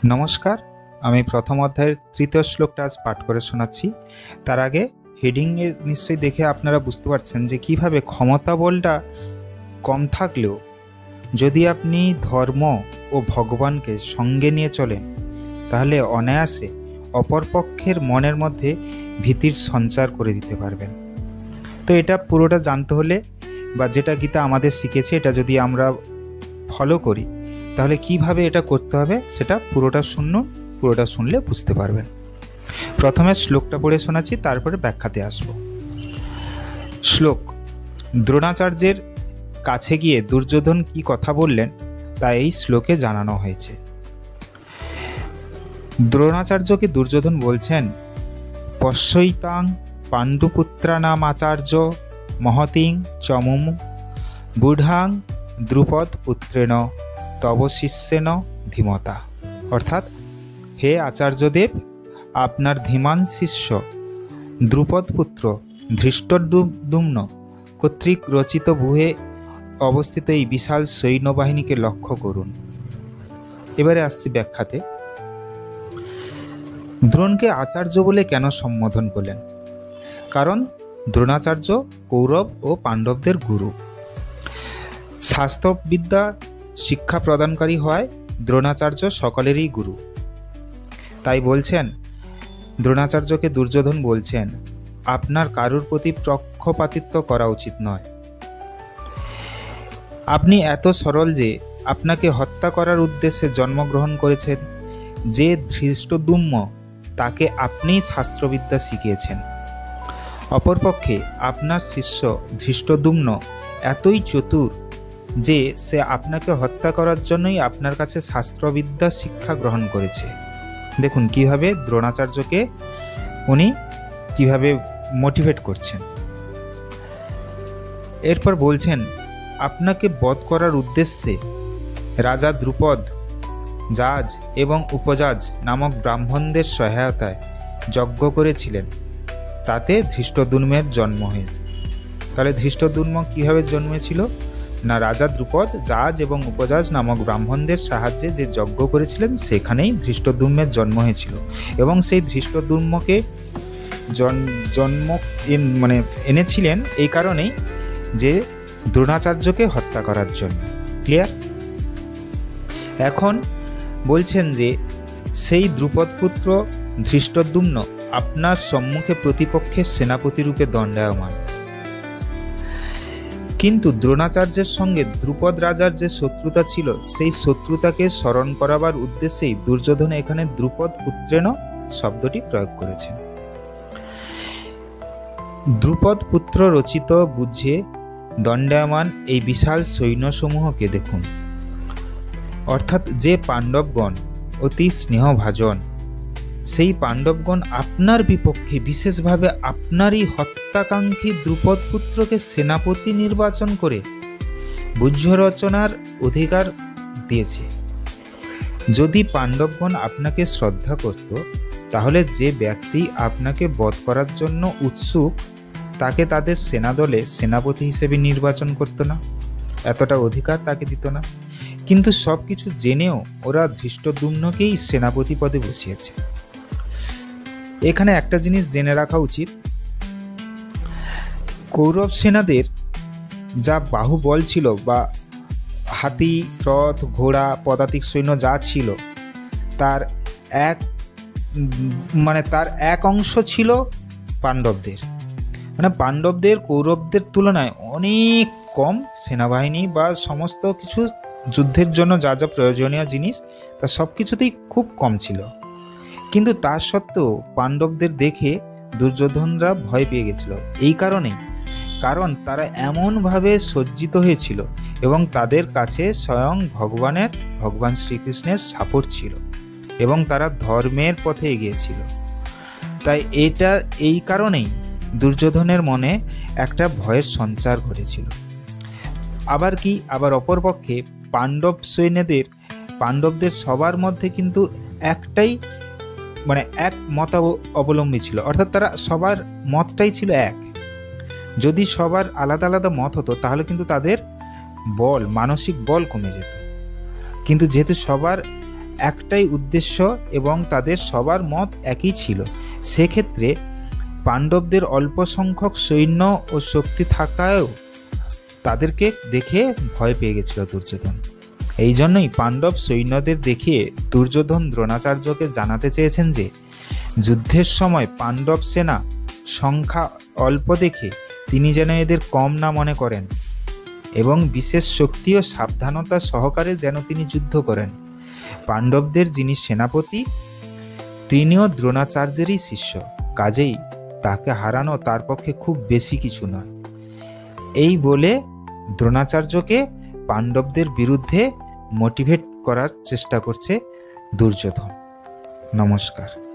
নমস্কার, আমি প্রথম অধ্যায়ের তৃতীয় শ্লোকটা আজ পাঠ করে শোনাচ্ছি। তার আগে হেডিংয়ে নিশ্চয়ই দেখে আপনারা বুঝতে পারছেন যে কিভাবে ক্ষমতা বলটা কম থাকলেও যদি আপনি ধর্ম ও ভগবানকে সঙ্গে নিয়ে চলেন তাহলে অনায়াসে অপরপক্ষের মনের মধ্যে ভীতির সঞ্চার করে দিতে পারবেন। তো এটা পুরোটা জানতে হলে বা যেটা গীতা আমাদের শিখেছে এটা যদি আমরা ফলো করি তাহলে কিভাবে এটা করতে হবে সেটা পুরোটা শুনলে বুঝতে পারবেন। প্রথমে শ্লোকটা পড়ে শোনাচ্ছি, তারপরে ব্যাখ্যাতে আসব। শ্লোক: দ্রোণাচার্যের কাছে গিয়ে দুর্যোধন কি কথা বললেন তা এই শ্লোকে জানানো হয়েছে। দ্রোণাচার্যকে দুর্যোধন বলছেন, পশ্যৈতাং পাণ্ডুপুত্রানাম আচার্য মহতিং চমুম বুঢ়াং দ্রুপদ পুত্রেণ তব শিষ্যেন ধীমতা। অর্থাৎ, হে আচার্যদেব, আপনার ধীমান শিষ্য দ্রুপদ পুত্র ধৃষ্টদ্যুম্ন কর্তৃক রচিত ব্যূহে অবস্থিত এই বিশাল সৈন্যবাহিনীকে লক্ষ্য করুন। এবারে আসছি ব্যাখ্যাতে। দ্রোণকে আচার্য বলে কেন সম্বোধন করলেন? কারণ দ্রোণাচার্য কৌরব ও পাণ্ডবদের গুরু। শাস্ত্রবিদ্যা শিক্ষা প্রদানকারী হয় দ্রোণাচার্য সকলেরই গুরু। তাই বলছেন, দ্রোণাচার্যকে দুর্যোধন বলছেন, আপনার কারুর প্রতি পক্ষপাতিত্ব করা উচিত নয়। আপনি এত সরল যে আপনাকে হত্যা করার উদ্দেশ্যে জন্মগ্রহণ করেছেন যে ধৃষ্টদ্যুম্ন, তাকে আপনিই শাস্ত্রবিদ্যা শিখিয়েছেন। অপরপক্ষে আপনার শিষ্য ধৃষ্টদ্যুম্ন এতই চতুর যে সে আপনাকে হত্যা করার জন্যই আপনার কাছে শাস্ত্রবিদ্যা শিক্ষা গ্রহণ করেছে। দেখুন কিভাবে দ্রোণাচার্যকে উনি কিভাবে মোটিভেট করছেন। এরপর বলছেন, আপনাকে বধ করার উদ্দেশ্যে রাজা দ্রুপদ জাজ এবং উপজাজ নামক ব্রাহ্মণদের সহায়তায় যজ্ঞ করেছিলেন, তাতে ধৃষ্টদ্যুম্নের জন্ম হয়েছে। তাহলে ধৃষ্টদ্যুম্ন কীভাবে জন্মেছিল না, রাজা দ্রুপদ জাজ এবং উপজাজ নামক ব্রাহ্মণদের সাহায্যে যে যজ্ঞ করেছিলেন সেখানেই ধৃষ্টদ্যুম্নের জন্ম হয়েছিল। এবং সেই ধৃষ্টদ্যুম্নকে এনেছিলেন এই কারণেই যে দ্রোণাচার্যকে হত্যা করার জন্য। ক্লিয়ার? এখন বলছেন যে সেই দ্রুপদ পুত্র ধৃষ্টদ্যুম্ন আপনার সম্মুখে প্রতিপক্ষের সেনাপতি রূপে দণ্ডায়মান। কিন্তু দ্রোণাচার্যের সঙ্গে দ্রুপদ রাজার যে শত্রুতা ছিল সেই শত্রুতাকে স্মরণ করাবার উদ্দেশ্যেই দুর্যোধন এখানে দ্রুপদ পুত্রেণ শব্দটি প্রয়োগ করেছেন। দ্রুপদ পুত্র রচিত ব্যূহে দণ্ডায়মান এই বিশাল সৈন্যসমূহকে দেখুন। অর্থাৎ যে পাণ্ডবগণ অতি স্নেহভাজন, সেই পাণ্ডবগণ আপনার বিপক্ষে বিশেষভাবে আপনারই হত্যাকাঙ্ক্ষী দ্রুপদ পুত্রকে সেনাপতি নির্বাচন করে ব্যূহ রচনার অধিকার দিয়েছে। যদি পাণ্ডবগণ আপনাকে শ্রদ্ধা করত তাহলে যে ব্যক্তি আপনাকে বধ করার জন্য উৎসুক তাকে তাদের সেনাদলে সেনাপতি হিসেবে নির্বাচন করত না, এতটা অধিকার তাকে দিত না। কিন্তু সব কিছু জেনেও ওরা ধৃষ্টদ্যুম্নকেই সেনাপতি পদে বসিয়েছে। এখানে একটা জিনিস জেনে রাখা উচিত, কৌরব সেনাদের যা বাহুবল ছিল বা হাতি, রথ, ঘোড়া, পদাতিক সৈন্য যা ছিল তার এক অংশ ছিল পাণ্ডবদের। পাণ্ডবদের কৌরবদের তুলনায় অনেক কম সেনাবাহিনী বা সমস্ত কিছু যুদ্ধের জন্য যা যা প্রয়োজনীয় জিনিস তা সব কিছুতেই খুব কম ছিল। কিন্তু তা সত্ত্বেও পাণ্ডবদের দেখে দুর্যোধনরা ভয় পেয়ে গেছিল। এই কারণ তারা এমনভাবে সজ্জিত হয়েছিল এবং তাদের কাছে স্বয়ং ভগবান শ্রীকৃষ্ণের সাপোর্ট ছিল এবং তারা ধর্মের পথে এগিয়েছিল। তাই এই কারণেই দুর্যোধনের মনে একটা ভয়ের সঞ্চার ঘটেছিল। আবার অপরপক্ষে পাণ্ডবদের সবার মধ্যে কিন্তু একটাই এক মত অবলম্বী ছিল, অর্থাৎ তারা সবার মতটাই ছিল এক। যদি সবার আলাদা আলাদা মত হতো তাহলে কিন্তু তাদের মানসিক বল কমে যেত। কিন্তু যেহেতু সবার একটাই উদ্দেশ্য এবং তাদের সবার মত একই ছিল। সেক্ষেত্রে পাণ্ডবদের অল্প সংখ্যক সৈন্য ও শক্তি থাকায়ও তাদেরকে দেখে ভয় পেয়ে গেছিল দুর্যোধন। এই জন্যই পাণ্ডব সৈন্যদের দেখিয়ে দুর্যোধন দ্রোণাচার্যকে জানাতে চেয়েছেন যে যুদ্ধের সময় পাণ্ডব সেনা সংখ্যা অল্প দেখে তিনি যেন এদের কম না মনে করেন এবং বিশেষ শক্তি ও সাবধানতা সহকারে যেন তিনি যুদ্ধ করেন। পাণ্ডবদের যিনি সেনাপতি তিনিও দ্রোণাচার্যেরই শিষ্য, কাজেই তাকে হারানো তার পক্ষে খুব বেশি কিছু নয়। এই বলে দ্রোণাচার্যকে পাণ্ডবদের বিরুদ্ধে মোটিভেট করার চেষ্টা করছে দুর্যোধন। নমস্কার।